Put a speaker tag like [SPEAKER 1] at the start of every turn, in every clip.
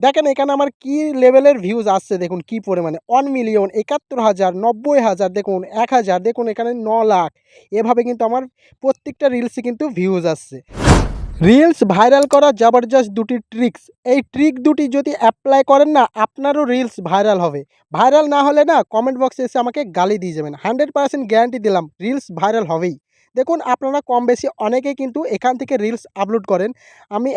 [SPEAKER 1] দেখেন এখানে আমার কি লেভেলের ভিউজ আসছে দেখুন কি পরিমাণে 1,000,000, ৭১,০০০, ৯০,০০০, দেখুন ১,০০০, দেখুন এখানে ৯,০০,০০০। এভাবে কিন্তু আমার প্রত্যেকটা রিলসে কিন্তু ভিউজ আসছে। রিলস ভাইরাল করা জবরদস্ত দুটি ট্রিক্স। এই ট্রিক দুটি যদি অ্যাপ্লাই করেন না, আপনারও রিলস ভাইরাল হবে। ভাইরাল না হলে না কমেন্ট বক্সে এসে আমাকে গালি দিয়ে যাবেন। 100% গ্যারান্টি দিলাম রিলস ভাইরাল হবেই। দেখুন আপনারা কম বেশি অনেকেই কিন্তু এখান থেকে রিলস আপলোড করেন। আমি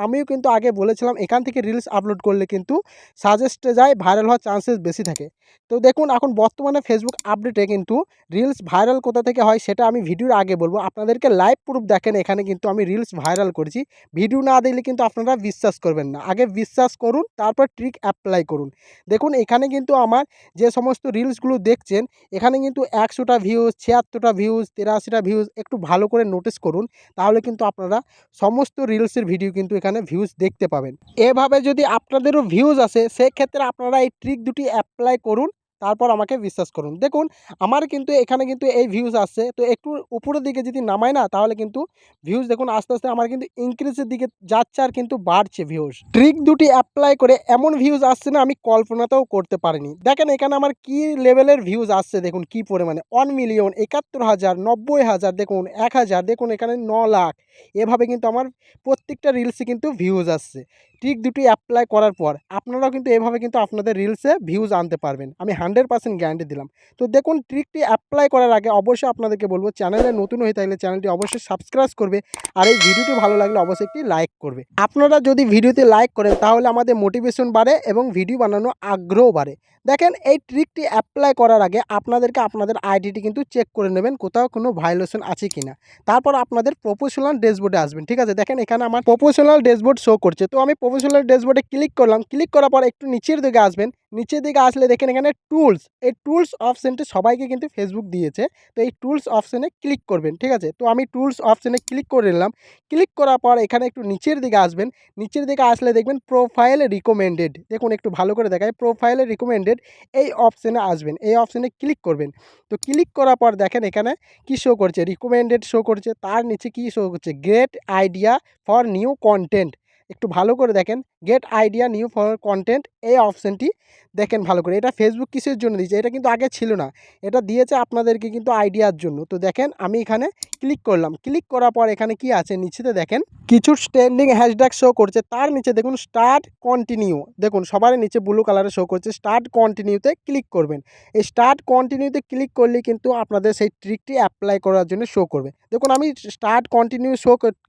[SPEAKER 1] আমিও কিন্তু আগে বলেছিলাম এখান থেকে রিলস আপলোড করলে কিন্তু সাজেস্টে যায়, ভাইরাল হওয়ার চান্সেস বেশি থাকে। তো দেখুন এখন বর্তমানে ফেসবুক আপডেটে কিন্তু রিলস ভাইরাল কোথা থেকে হয় সেটা আমি ভিডিওর আগে বলবো। আপনাদেরকে লাইভ প্রুফ দেখেন এখানে কিন্তু আমি রিলস ভাইরাল করেছি। ভিডিও না দেখলে কিন্তু আপনারা বিশ্বাস করবেন না। আগে বিশ্বাস করুন তারপর ট্রিক অ্যাপ্লাই করুন। দেখুন এখানে কিন্তু আমার যে সমস্ত রিলসগুলো দেখছেন এখানে কিন্তু ১০০টা ভিউজ, ৭৬টা ভিউজ, ৮৩টা ভিউজ, একটু ভালো করে নোটিস করুন। তাহলে কিন্তু আপনারা সমস্ত রিলসের ভিডিও কিন্তু এখানে ভিউজ দেখতে পাবেন। এভাবে যদি আপনাদেরও ভিউজ আসে সেক্ষেত্রে আপনারা এই ট্রিক দুটি অ্যাপ্লাই করুন। তারপর আমাকে বিশ্বাস করুন। দেখুন আমার কিন্তু এখানে কিন্তু এই ভিউজ আসছে। তো একটু উপরের দিকে যদি নামাই না তাহলে কিন্তু ভিউজ দেখুন আস্তে, আস্তে আমার কিন্তু ইনক্রিজের দিকে যাচ্ছে আর কিন্তু বাড়ছে ভিউজ। ট্রিক দুটি অ্যাপ্লাই করে এমন ভিউজ আসছে না আমি কল্পনাতেও করতে পারিনি। দেখেন এখানে আমার কি লেভেলের ভিউজ আসছে দেখুন কি পরিমাণে 1,000,000, ৭১,০০০, ৯০,০০০, দেখুন ১,০০০, দেখুন এখানে ৯,০০,০০০। এভাবে কিন্তু আমার প্রত্যেকটা রিলসে কিন্তু ভিউজ আসছে। ট্রিক দুটি অ্যাপ্লাই করার পর আপনারাও কিন্তু এভাবে কিন্তু আপনাদের রিলসে ভিউজ আনতে পারবেন। আমি 100% গ্যারান্টি দিলাম। তো দেখুন ট্রিকটি অ্যাপ্লাই করার আগে অবশ্যই আপনাদেরকে বলব চ্যানেলে নতুন হয়ে থাকলে চ্যানেলটি অবশ্যই সাবস্ক্রাইব করবে। আর এই ভিডিওটি ভালো লাগলে অবশ্যই একটি লাইক করবে। আপনারা যদি ভিডিওতে লাইক করেন তাহলে আমাদের মোটিভেশন বাড়ে এবং ভিডিও বানানোর আগ্রহ বাড়ে। দেখেন এই ট্রিকটি অ্যাপ্লাই করার আগে আপনাদেরকে আপনাদের আইডিটি কিন্তু চেক করে নেবেন কোথাও কোনো ভায়োলেশন আছে কিনা। তারপর আপনাদের প্রফেশনাল ড্যাশবোর্ডে আসবেন। ঠিক আছে? দেখেন এখানে আমার প্রফেশনাল ড্যাশবোর্ড শো করছে। তো আমি প্রফেশনাল ড্যাশবোর্ডে ক্লিক করলাম। ক্লিক করার পর একটু নিচের দিকে আসবেন। নিচের দিকে আসলে দেখেন এখানে টুলস। এই টুলস অপশনটি সবাইকে কিন্তু ফেসবুক দিয়েছে। তো এই টুলস অপশনে ক্লিক করবেন। ঠিক আছে? তো আমি টুলস অপশনে ক্লিক করে নিলাম। ক্লিক করার পর এখানে একটু নিচের দিকে আসবেন। নিচের দিকে আসলে দেখবেন প্রোফাইল রিকমেন্ডেড। দেখুন একটু ভালো করে দেখাই। প্রোফাইল রিকমেন্ডেড এই অপশনে আসবেন। এই অপশনে ক্লিক করবেন। তো ক্লিক করার পর দেখেন এখানে কি শো করছে? রিকমেন্ডেড শো করছে। তার নিচে কি শো করছে? Get idea for new content. একটু ভালো করে দেখেন। Get idea new for content এই অপশনটি দেখেন ভালো করে। এটা ফেসবুক কিসের জন্য দিয়েছে? এটা কিন্তু আগে ছিল না। এটা দিয়েছে আপনাদেরকে কিন্তু আইডিয়ার জন্য। তো দেখেন আমি এখানে ক্লিক করলাম। ক্লিক করার পর এখানে কি আছে? নিচেতে দেখেন কিছু ট্রেন্ডিং হ্যাশট্যাগ শো করছে। তার নিচে দেখুন স্টার্ট কন্টিনিউ। দেখুন সবার নিচে ব্লু কালারে শো করছে। স্টার্ট কন্টিনিউতে ক্লিক করবেন। এই স্টার্ট কন্টিনিউতে ক্লিক করলেই কিন্তু আপনাদের সেই ট্রিকটি অ্যাপ্লাই করার জন্য শো করবে। দেখুন আমি স্টার্ট কন্টিনিউ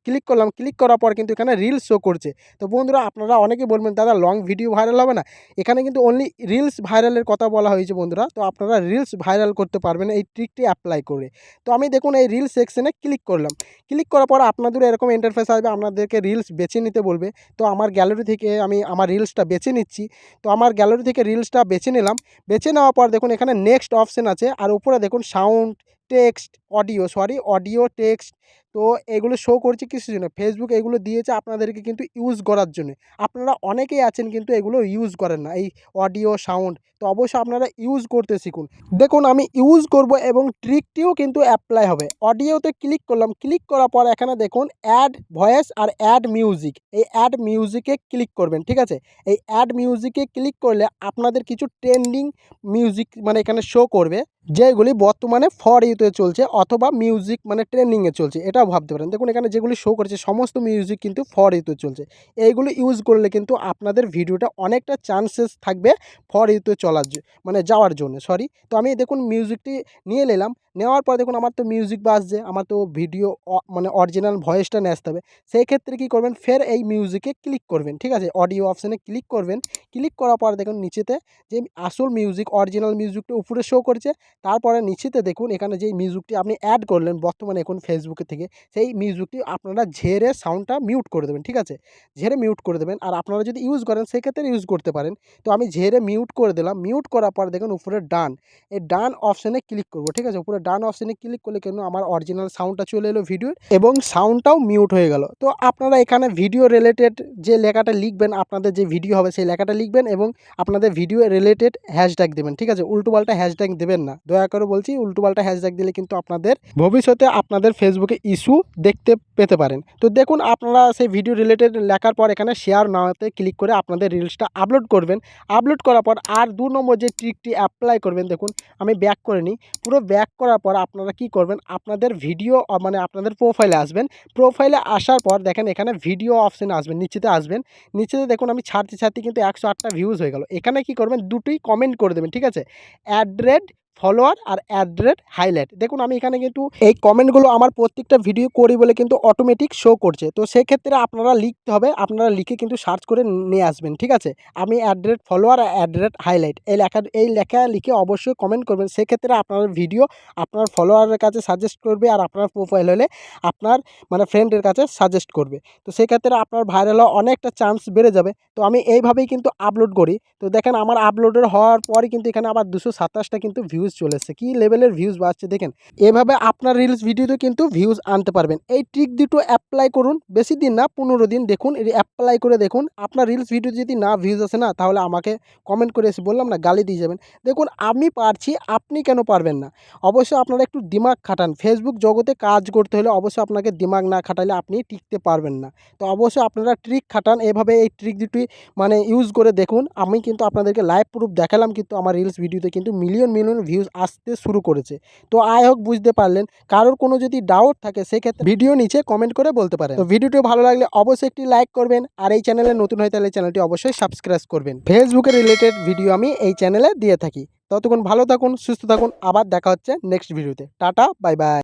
[SPEAKER 1] ক্লিক করলাম। ক্লিক করার পর কিন্তু এখানে রিলস শো করছে। তো বন্ধুরা আপনারা অনেকেই বলবেন দাদা লং ভিডিও ভাইরাল হবে না? এখানে কিন্তু অনলি রিলস ভাইরালের কথা বলা হয়েছে বন্ধুরা। তো আপনারা রিলস ভাইরাল করতে পারবেন এই ট্রিকটি অ্যাপ্লাই করে। তো আমি দেখুন এই রিলস সেকশনে ক্লিক করলাম। ক্লিক করার পর আপনাদেরও এরকম ইন্টারফেস আসবে। আপনাদেরকে রিলস বেছে নিতে বলবে। তো আমার গ্যালারি থেকে আমি আমার রিলসটা বেছে নিচ্ছি। তো আমার গ্যালারি থেকে রিলসটা বেছে নিলাম। বেছে নেওয়ার পর দেখুন এখানে নেক্সট অপশন আছে। আর উপরে দেখুন সাউন্ড, টেক্সট, অডিও, টেক্সট। তো এগুলো শো করছে কিসের জন্য? ফেসবুক এগুলো দিয়েছে আপনাদেরকে কিন্তু ইউজ করার জন্য। আপনারা অনেকেই আছেন কিন্তু এগুলো ইউজ করেন না। এই অডিও, সাউন্ড। তো অবশ্যই আপনারা ইউজ করতে শিখুন। দেখুন আমি ইউজ করব এবং ট্রিকটিও কিন্তু অ্যাপ্লাই হবে। অডিওতে ক্লিক করলাম। ক্লিক করার পর এখানে দেখুন অ্যাড ভয়েস আর অ্যাড মিউজিক। এই অ্যাড মিউজিকে ক্লিক করবেন। ঠিক আছে? এই অ্যাড মিউজিকে ক্লিক করলে আপনাদের কিছু ট্রেন্ডিং মিউজিক মানে এখানে শো করবে। যেগুলি বর্তমানে ফর ইউতে চলছে অথবা মিউজিক মানে ট্রেন্ডিংয়ে চলছে। এটাও ভাবতে পারেন। দেখুন এখানে যেগুলি শো করেছে সমস্ত মিউজিক কিন্তু ফর ইউতে চলছে। এইগুলো ইউজ করলে কিন্তু আপনাদের ভিডিওটা অনেকটা চান্সেস থাকবে ফর ইউতে মানে যাওয়ার জন্য। তো আমি দেখুন মিউজিকটি নিয়ে নিলাম। নেওয়ার পর দেখুন আমার তো মিউজিক বাজছে। আমার তো ভিডিও মানে অরিজিনাল ভয়েসটা নিয়ে আসতে হবে। সেই ক্ষেত্রে কী করবেন? ফের এই মিউজিকে ক্লিক করবেন। ঠিক আছে? অডিও অপশনে ক্লিক করবেন। ক্লিক করার পর দেখুন নিচেতে যে আসল মিউজিক অরিজিনাল মিউজিকটা উপরে শো করছে। তারপরে নিচেতে দেখুন এখানে যেই মিউজিকটি আপনি অ্যাড করলেন বর্তমানে এখন ফেসবুকে থেকে সেই মিউজিকটি আপনারা ঝেড়ে সাউন্ডটা মিউট করে দেবেন। ঠিক আছে? ঝেড়ে মিউট করে দেবেন। আর আপনারা যদি ইউজ করেন সেক্ষেত্রে ইউজ করতে পারেন। তো আমি ঝেড়ে মিউট করে দিলাম। মিউট করার পর দেখুন উপরে ডান। এই ডান অপশনে ক্লিক করব। ঠিক আছে? উপরে ডান অপশনে ক্লিক করলে কিন্তু আমার অরিজিনাল সাউন্ডটা চলে এলো ভিডিওর এবং সাউন্ডটাও মিউট হয়ে গেল। তো আপনারা এখানে ভিডিও রিলেটেড যে লেখাটা লিখবেন আপনাদের যে ভিডিও হবে সেই লেখাটা লিখবেন এবং আপনাদের ভিডিও রিলেটেড হ্যাশট্যাগ দেবেন। ঠিক আছে? উল্টোপাল্টা হ্যাশট্যাগ দেবেন না। দয়া করে বলছি উল্টোপাল্টা হ্যাশট্যাগ দিলে কিন্তু আপনাদের ভবিষ্যতে আপনাদের ফেসবুকে ইস্যু দেখতে পেতে পারেন। তো দেখুন আপনারা সেই ভিডিও রিলেটেড লেখার পর এখানে শেয়ার নাওতে ক্লিক করে আপনাদের রিলসটা আপলোড করবেন। আপলোড করার পর আর ২ নম্বর যে ট্রিকটি অ্যাপ্লাই করবেন, দেখুন আমি ব্যাক করে নিই। পুরো ব্যাক করার পর আপনারা কি করবেন, আপনাদের ভিডিও মানে আপনাদের প্রোফাইলে আসবেন। প্রোফাইলে আসার পর দেখেন এখানে ভিডিও অপশনে আসবেন, নিচেতে আসবেন। নিচেতে দেখুন আমি ছাড়তে কিন্তু ১০৮টা ভিউজ হয়ে গেল। এখানে কি করবেন, দুটোই কমেন্ট করে দেবেন, ঠিক আছে? ফলোয়ার আর হাইলাইট। দেখুন আমি এখানে কিন্তু এই কমেন্টগুলো আমার প্রত্যেকটা ভিডিও করি বলে কিন্তু অটোমেটিক শো করছে। তো সেক্ষেত্রে আপনারা লিখতে হবে, আপনারা লিখে কিন্তু সার্চ করে নিয়ে আসবেন, ঠিক আছে? আমি ফলোয়ার আর হাইলাইট এই লেখা লিখে অবশ্যই কমেন্ট করবেন। সেক্ষেত্রে আপনার ভিডিও আপনার ফলোয়ারের কাছে সাজেস্ট করবে, আর আপনার প্রোফাইল হলে আপনার মানে ফ্রেন্ডের কাছে সাজেস্ট করবে। তো সেক্ষেত্রে আপনার ভাইরাল হওয়ার অনেকটা চান্স বেড়ে যাবে। তো আমি এইভাবেই কিন্তু আপলোড করি। তো দেখেন আমার আপলোডের হওয়ার পরই কিন্তু এখানে আবার ২২৭টা কিন্তু ভিউজ চলে এসেছে। কী লেভেলের ভিউজ বাড়ছে দেখেন। এভাবে আপনার রিলস ভিডিওতে কিন্তু ভিউজ আনতে পারবেন। এই ট্রিক দুটো অ্যাপ্লাই করুন, বেশি দিন না ১৫ দিন দেখুন, অ্যাপ্লাই করে দেখুন। আপনার রিলস ভিডিও যদি না ভিউজ আসে না, তাহলে আমাকে কমেন্ট করে এসে বললাম না গালি দিয়ে যাবেন। দেখুন আমি পারছি, আপনি কেন পারবেন না? অবশ্যই আপনারা একটু দিমাগ খাটান। ফেসবুক জগতে কাজ করতে হলে অবশ্যই আপনাকে দিমাগ না খাটালে আপনি টিকতে পারবেন না। তো অবশ্যই আপনারা ট্রিক খাটান, এভাবে এই ট্রিক দুটি মানে ইউজ করে দেখুন। আমি কিন্তু আপনাদেরকে লাইভ প্রুফ দেখালাম, কিন্তু আমার রিলস ভিডিওতে কিন্তু মিলিয়ন ভিউজ আসতে শুরু করেছে। তো আই হোপ বুঝতে পারলেন। কারোর কোনো যদি ডাউট থাকে সেক্ষেত্রে ভিডিও নিচে কমেন্ট করে বলতে পারেন। তো ভিডিওটি ভালো লাগলে অবশ্যই একটি লাইক করবেন, আর এই চ্যানেলে নতুন হয়ে তাহলে চ্যানেলটি অবশ্যই সাবস্ক্রাইব করবেন। ফেসবুকে রিলেটেড ভিডিও আমি এই চ্যানেলে দিয়ে থাকি। ততক্ষণ ভালো থাকুন, সুস্থ থাকুন, আবার দেখা হচ্ছে নেক্সট ভিডিওতে। Tata, bye bye.